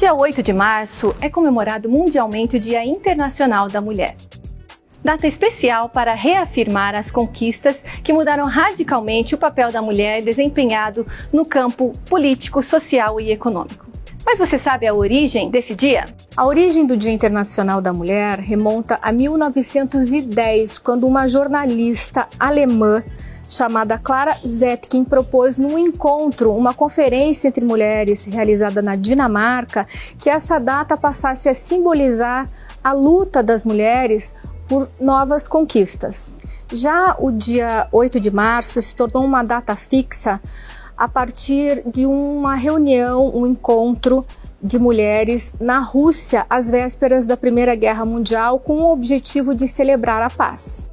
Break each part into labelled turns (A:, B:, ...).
A: dia 8 de março é comemorado mundialmente o Dia Internacional da Mulher. Data especial para reafirmar as conquistas que mudaram radicalmente o papel da mulher desempenhado no campo político, social e econômico. Mas você sabe a origem desse dia?
B: A origem do Dia Internacional da Mulher remonta a 1910, quando uma jornalista alemã chamada Clara Zetkin propôs num encontro, uma conferência entre mulheres realizada na Dinamarca, que essa data passasse a simbolizar a luta das mulheres por novas conquistas. Já o dia 8 de março se tornou uma data fixa a partir de uma reunião, um encontro de mulheres na Rússia às vésperas da Primeira Guerra Mundial, com o objetivo de celebrar a paz.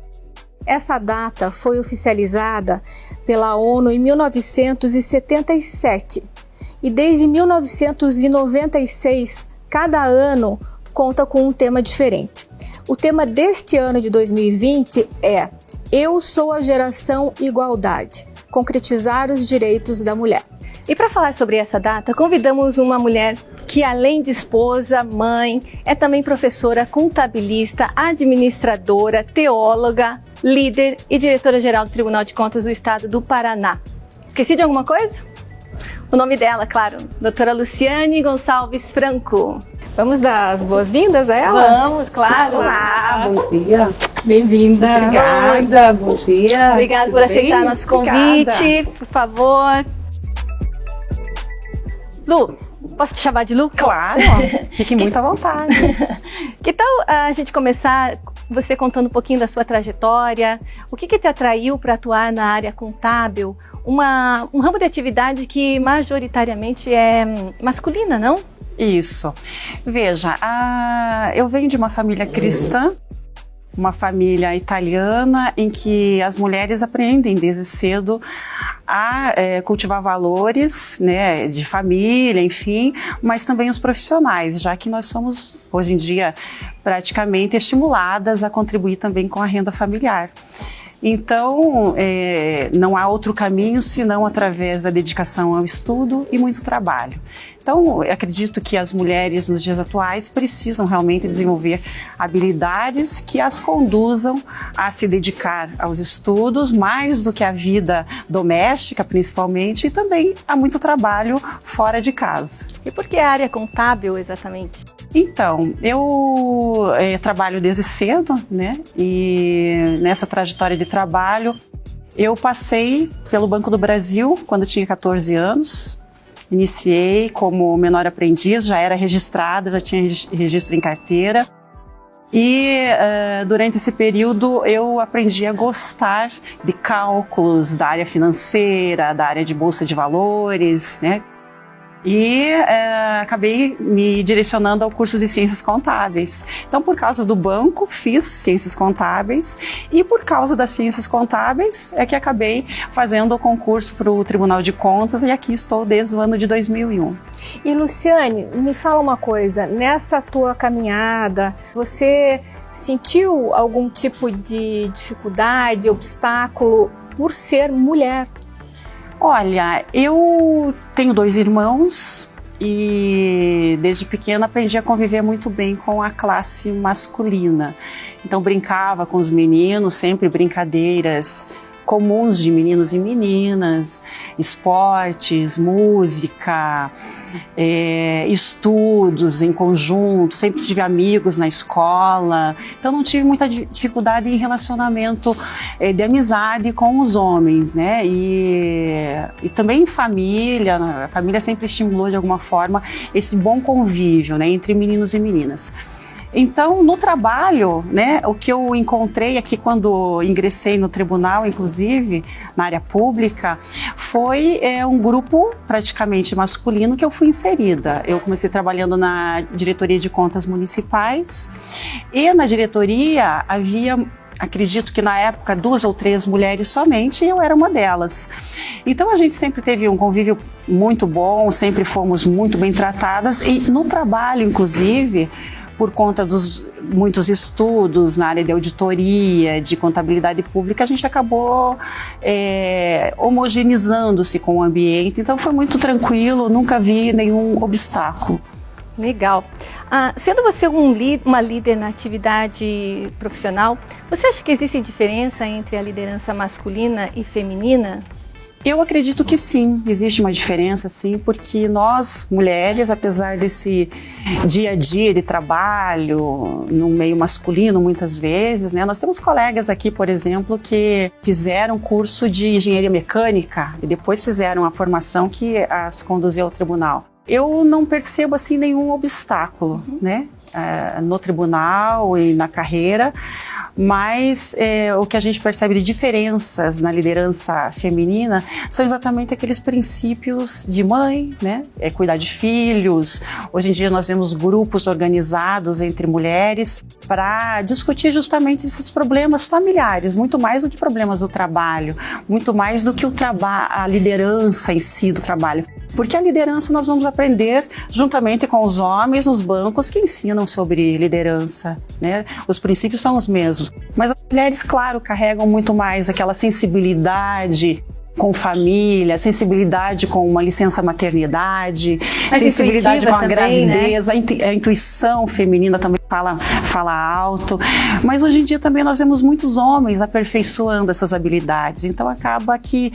B: Essa data foi oficializada pela ONU em 1977 e desde 1996, cada ano conta com um tema diferente. O tema deste ano de 2020 é Eu sou a geração igualdade, concretizar os direitos da mulher.
A: E para falar sobre essa data, convidamos uma mulher que, além de esposa, mãe, é também professora, contabilista, administradora, teóloga, líder e diretora-geral do Tribunal de Contas do Estado do Paraná. Esqueci de alguma coisa? O nome dela, claro, doutora Luciane Gonçalves Franco.
B: Vamos dar as boas-vindas a ela?
A: Vamos, claro.
C: Olá, bom dia.
B: Bem-vinda.
C: Obrigada, bom dia.
A: Obrigada por aceitar nosso convite, por favor. Lu, posso te chamar de Lu?
C: Claro, fique muito à vontade.
A: Que tal a gente começar você contando um pouquinho da sua trajetória? O que te atraiu para atuar na área contábil? Um ramo de atividade que majoritariamente é masculina, não?
C: Isso. Veja, eu venho de uma família cristã, uma família italiana em que as mulheres aprendem desde cedo a cultivar valores, né, de família, enfim, mas também os profissionais, já que nós somos, hoje em dia, praticamente estimuladas a contribuir também com a renda familiar. Então, não há outro caminho senão através da dedicação ao estudo e muito trabalho. Então, eu acredito que as mulheres nos dias atuais precisam realmente desenvolver habilidades que as conduzam a se dedicar aos estudos, mais do que à vida doméstica, principalmente, e também a muito trabalho fora de casa.
A: E por que a área contábil, exatamente?
C: Então, eu trabalho desde cedo, né? E nessa trajetória de trabalho, eu passei pelo Banco do Brasil quando eu tinha 14 anos. Iniciei como menor aprendiz, já era registrada, já tinha registro em carteira. E durante esse período eu aprendi a gostar de cálculos da área financeira, da área de bolsa de valores, né? E acabei me direcionando ao curso de Ciências Contábeis. Então, por causa do banco, fiz Ciências Contábeis e por causa das Ciências Contábeis é que acabei fazendo o concurso para o Tribunal de Contas e aqui estou desde o ano de 2001.
B: E Luciane, me fala uma coisa, nessa tua caminhada, você sentiu algum tipo de dificuldade, obstáculo por ser mulher?
C: Olha, eu tenho 2 irmãos e desde pequena aprendi a conviver muito bem com a classe masculina. Então brincava com os meninos, sempre brincadeiras comuns de meninos e meninas, esportes, música, estudos em conjunto, sempre tive amigos na escola, então não tive muita dificuldade em relacionamento de amizade com os homens, né? E também em família, a família sempre estimulou de alguma forma esse bom convívio, né, entre meninos e meninas. Então, no trabalho, né, o que eu encontrei aqui quando ingressei no tribunal, inclusive, na área pública, foi um grupo praticamente masculino que eu fui inserida. Eu comecei trabalhando na diretoria de contas municipais e na diretoria havia, acredito que na época, 2 ou 3 mulheres somente e eu era uma delas. Então a gente sempre teve um convívio muito bom, sempre fomos muito bem tratadas e no trabalho, inclusive, por conta dos muitos estudos na área de auditoria, de contabilidade pública, a gente acabou homogeneizando-se com o ambiente, então foi muito tranquilo, nunca vi nenhum obstáculo.
A: Legal. Sendo você uma líder na atividade profissional, você acha que existe diferença entre a liderança masculina e feminina?
C: Eu acredito que sim, existe uma diferença sim, porque nós, mulheres, apesar desse dia a dia de trabalho no meio masculino muitas vezes, né, nós temos colegas aqui, por exemplo, que fizeram curso de engenharia mecânica e depois fizeram a formação que as conduziu ao tribunal. Eu não percebo assim nenhum obstáculo, né, no tribunal e na carreira. Mas o que a gente percebe de diferenças na liderança feminina são exatamente aqueles princípios de mãe, né? Cuidar de filhos. Hoje em dia nós vemos grupos organizados entre mulheres para discutir justamente esses problemas familiares, muito mais do que problemas do trabalho, muito mais do que a liderança em si do trabalho. Porque a liderança nós vamos aprender juntamente com os homens nos bancos que ensinam sobre liderança, né? Os princípios são os mesmos. Mas as mulheres, claro, carregam muito mais aquela sensibilidade com família, sensibilidade com uma licença maternidade, sensibilidade com a gravidez, né? A intuição feminina também fala alto, mas hoje em dia também nós vemos muitos homens aperfeiçoando essas habilidades, então acaba que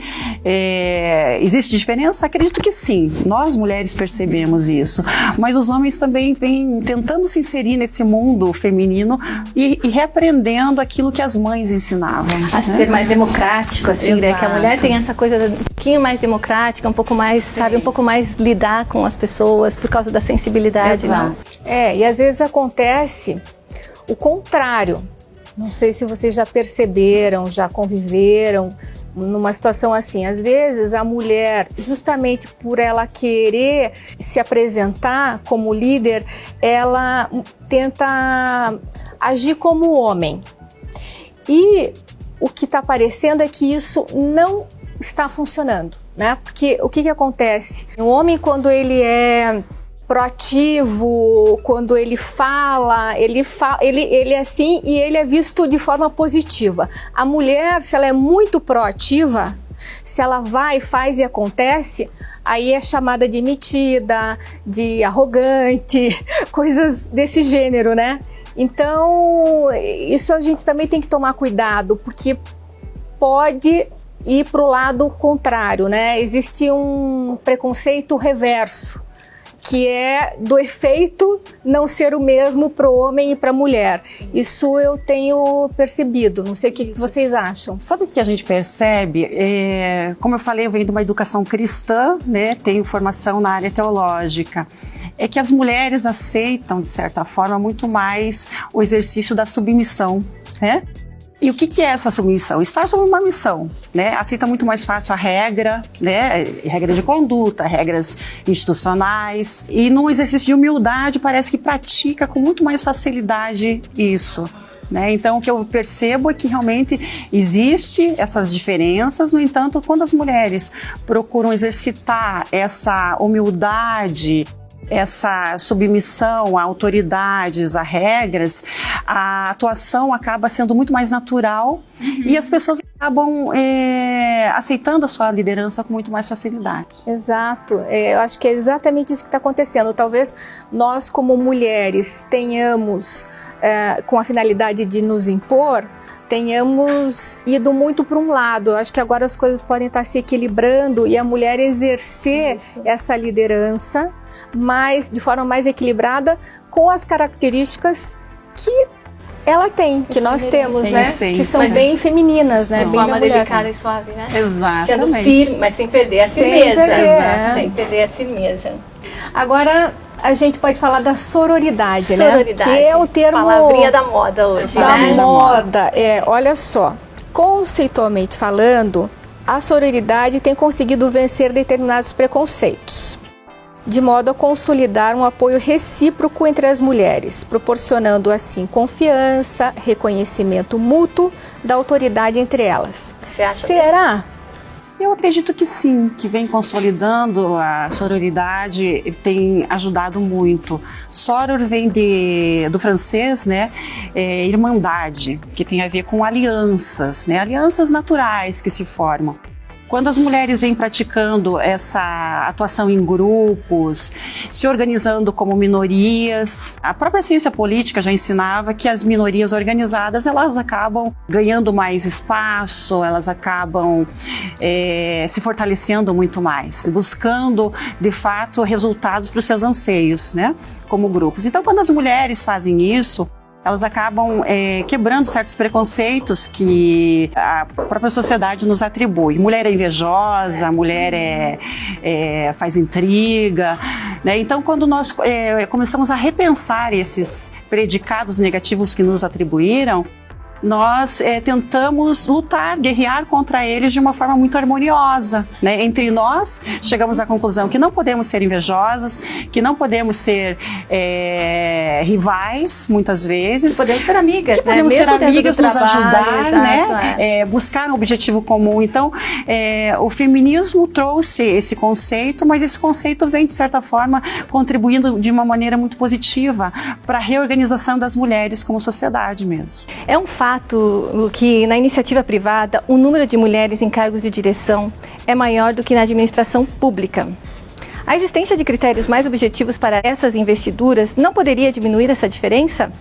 C: existe diferença? Acredito que sim, nós mulheres percebemos isso, mas os homens também vêm tentando se inserir nesse mundo feminino e reaprendendo aquilo que as mães ensinavam.
A: A ser mais democrático, assim, né? Que a mulher tem essa coisa um pouquinho mais democrática, um pouco mais, sabe, um pouco mais lidar com as pessoas por causa da sensibilidade, não?
B: E às vezes acontece o contrário. Não sei se vocês já perceberam, já conviveram numa situação assim. Às vezes a mulher, justamente por ela querer se apresentar como líder, ela tenta agir como homem. E o que está aparecendo é que isso não está funcionando, né? Porque o que acontece? O homem, quando ele é proativo, quando ele é assim e ele é visto de forma positiva. A mulher, se ela é muito proativa, se ela vai, faz e acontece, aí é chamada de metida, de arrogante, coisas desse gênero, né? Então, isso a gente também tem que tomar cuidado, porque pode ir para o lado contrário, né? Existe um preconceito reverso, que é do efeito não ser o mesmo para o homem e para a mulher. Isso eu tenho percebido, não sei o que vocês acham.
C: Sabe o que a gente percebe? Como eu falei, eu venho de uma educação cristã, né? Tenho formação na área teológica. É que as mulheres aceitam, de certa forma, muito mais o exercício da submissão, né? E o que é essa submissão? Estar sob uma missão, né? Aceita muito mais fácil a regra, né? Regra de conduta, regras institucionais. E num exercício de humildade parece que pratica com muito mais facilidade isso, né? Então o que eu percebo é que realmente existe essas diferenças. No entanto, quando as mulheres procuram exercitar essa humildade, essa submissão a autoridades, a regras, a atuação acaba sendo muito mais natural e as pessoas acabam aceitando a sua liderança com muito mais facilidade.
B: Exato, eu acho que é exatamente isso que está acontecendo. Talvez nós como mulheres tenhamos, com a finalidade de nos impor, tenhamos ido muito para um lado. Eu acho que agora as coisas podem estar se equilibrando e a mulher exercer essa liderança de forma mais equilibrada, com as características que ela tem, que nós temos, né? Que são bem femininas, né?
A: De forma delicada e suave, né?
C: Exatamente.
A: Sendo firme, mas sem perder a firmeza. Sem perder a firmeza.
B: Agora, a gente pode falar da sororidade, né? Que é o termo...
A: Palavrinha da moda hoje,
B: da moda. Olha só, conceitualmente falando, a sororidade tem conseguido vencer determinados preconceitos, de modo a consolidar um apoio recíproco entre as mulheres, proporcionando assim confiança, reconhecimento mútuo da autoridade entre elas.
A: Você acha?
B: Será?
C: Eu acredito que sim, que vem consolidando a sororidade, tem ajudado muito. Soror vem do francês, né, irmandade, que tem a ver com alianças, né, alianças naturais que se formam. Quando as mulheres vêm praticando essa atuação em grupos, se organizando como minorias, a própria ciência política já ensinava que as minorias organizadas, elas acabam ganhando mais espaço, elas acabam se fortalecendo muito mais, buscando, de fato, resultados para os seus anseios, né, como grupos. Então, quando as mulheres fazem isso, elas acabam quebrando certos preconceitos que a própria sociedade nos atribui. Mulher é invejosa, mulher faz intriga, né? Então, quando nós começamos a repensar esses predicados negativos que nos atribuíram, nós tentamos lutar, guerrear contra eles de uma forma muito harmoniosa, né? Entre nós, chegamos à conclusão que não podemos ser invejosas, que não podemos ser rivais, muitas vezes.
A: Que podemos ser amigas,
C: que podemos ser amigas, nos
A: trabalho,
C: ajudar,
A: exato,
C: né? Buscar um objetivo comum. Então, o feminismo trouxe esse conceito, mas esse conceito vem, de certa forma, contribuindo de uma maneira muito positiva para a reorganização das mulheres como sociedade mesmo.
A: É um fato que na iniciativa privada o número de mulheres em cargos de direção é maior do que na administração pública. A existência de critérios mais objetivos para essas investiduras não poderia diminuir essa diferença?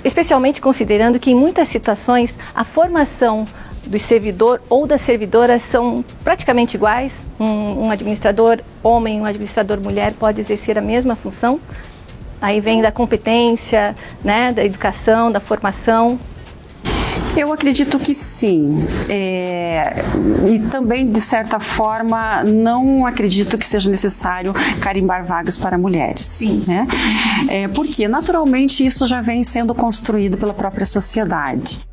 A: Especialmente considerando que em muitas situações a formação do servidor ou da servidora são praticamente iguais. Um administrador homem e um administrador mulher pode exercer a mesma função. Aí vem da competência, né, da educação, da formação.
C: Eu acredito que sim, e também, de certa forma, não acredito que seja necessário carimbar vagas para mulheres.
A: Sim.
C: Né? Porque, naturalmente, isso já vem sendo construído pela própria sociedade.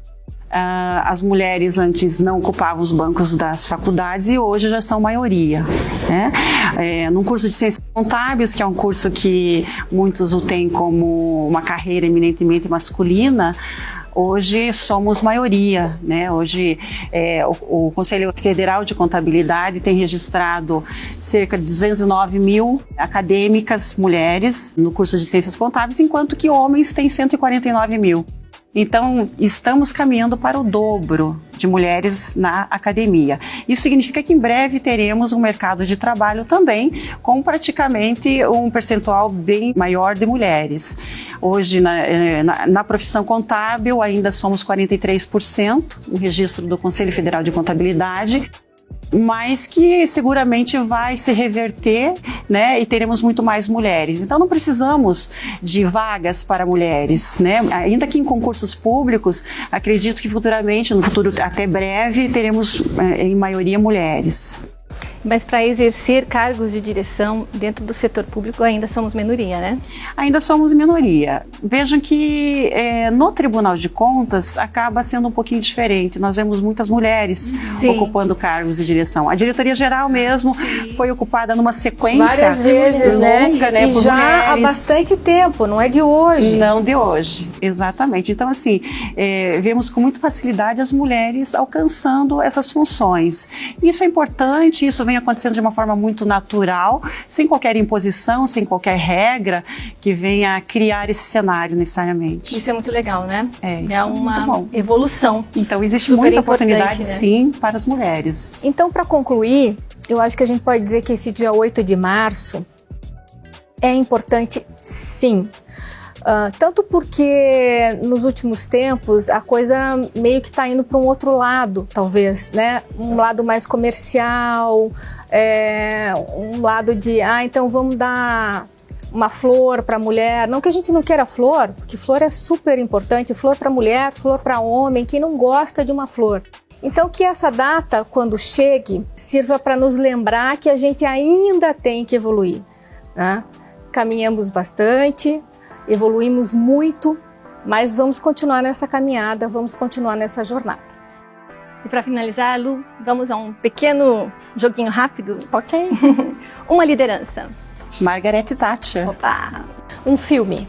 C: As mulheres antes não ocupavam os bancos das faculdades e hoje já são maioria. Né? Num curso de Ciências Contábeis, que é um curso que muitos o têm como uma carreira eminentemente masculina, hoje somos maioria, né? Hoje o Conselho Federal de Contabilidade tem registrado cerca de 209 mil acadêmicas mulheres no curso de Ciências Contábeis, enquanto que homens têm 149 mil. Então, estamos caminhando para o dobro de mulheres na academia. Isso significa que em breve teremos um mercado de trabalho também com praticamente um percentual bem maior de mulheres. Hoje, na profissão contábil, ainda somos 43%, o registro do Conselho Federal de Contabilidade, mas que seguramente vai se reverter, né, e teremos muito mais mulheres. Então não precisamos de vagas para mulheres, né? Ainda que em concursos públicos, acredito que futuramente, no futuro até breve, teremos em maioria mulheres.
A: Mas para exercer cargos de direção dentro do setor público ainda somos minoria, né?
C: Ainda somos minoria. Vejam que no Tribunal de Contas acaba sendo um pouquinho diferente. Nós vemos muitas mulheres ocupando cargos de direção. A diretoria-geral mesmo foi ocupada numa sequência
B: várias vezes,
C: longa, né?
B: E
C: por
B: já
C: mulheres.
B: há bastante tempo, não é de hoje.
C: Não de hoje, exatamente. Então, assim, vemos com muita facilidade as mulheres alcançando essas funções. Isso é importante, isso vem acontecendo de uma forma muito natural, sem qualquer imposição, sem qualquer regra que venha criar esse cenário necessariamente.
A: Isso é muito legal, né?
C: Isso
A: é uma evolução.
C: Então existe
A: super
C: muita oportunidade,
A: né?
C: sim, para as mulheres.
B: Então, para concluir, eu acho que a gente pode dizer que esse dia 8 de março é importante, sim. Tanto porque nos últimos tempos a coisa meio que está indo para um outro lado, talvez, né? Um lado mais comercial, um lado de, então vamos dar uma flor para a mulher. Não que a gente não queira flor, porque flor é super importante, flor para mulher, flor para homem, quem não gosta de uma flor. Então que essa data, quando chegue, sirva para nos lembrar que a gente ainda tem que evoluir, né? Caminhamos bastante, evoluímos muito, mas vamos continuar nessa caminhada, vamos continuar nessa jornada.
A: E para finalizar, Lu, vamos a um pequeno joguinho rápido?
C: Ok.
A: Uma liderança.
C: Margaret Thatcher.
A: Opa!
B: Um filme.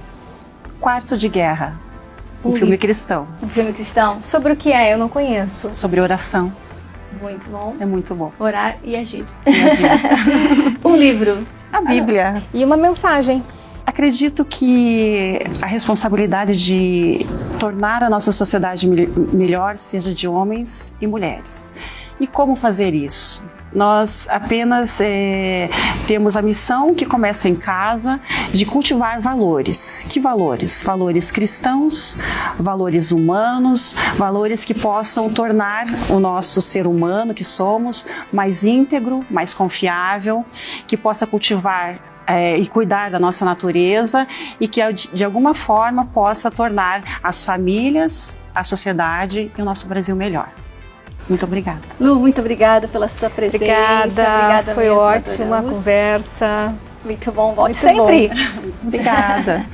C: Quarto de Guerra. Um filme cristão.
A: Um filme cristão.
B: Sobre o que é? Eu não conheço.
C: Sobre oração.
A: Muito bom.
C: É muito bom.
A: Orar e agir.
C: Imagina.
A: Um livro.
C: A Bíblia.
B: E uma mensagem.
C: Acredito que a responsabilidade de tornar a nossa sociedade melhor seja de homens e mulheres. E como fazer isso? Nós apenas temos a missão, que começa em casa, de cultivar valores. Que valores? Valores cristãos, valores humanos, valores que possam tornar o nosso ser humano que somos mais íntegro, mais confiável, que possa cultivar e cuidar da nossa natureza e que de alguma forma possa tornar as famílias, a sociedade e o nosso Brasil melhor. Muito obrigada.
A: Lu, muito obrigada pela sua presença.
B: Obrigada, foi
A: mesmo,
B: ótima a conversa.
A: Muito bom, volte
B: Muito
A: sempre.
C: Obrigada.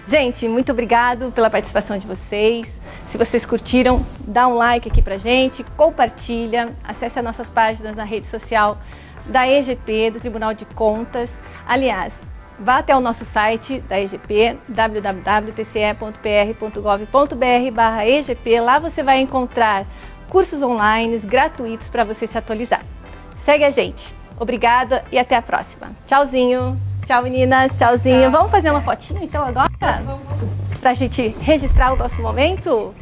A: Gente, muito obrigado pela participação de vocês. Se vocês curtiram, dá um like aqui pra gente, compartilha, acesse as nossas páginas na rede social da EGP, do Tribunal de Contas. Aliás, vá até o nosso site da EGP, www.tce.pr.gov.br/EGP. Lá você vai encontrar cursos online gratuitos para você se atualizar. Segue a gente. Obrigada e até a próxima. Tchauzinho. Tchau, meninas. Tchauzinho. Tchau. Vamos fazer uma fotinha então agora? Pra gente registrar o nosso momento?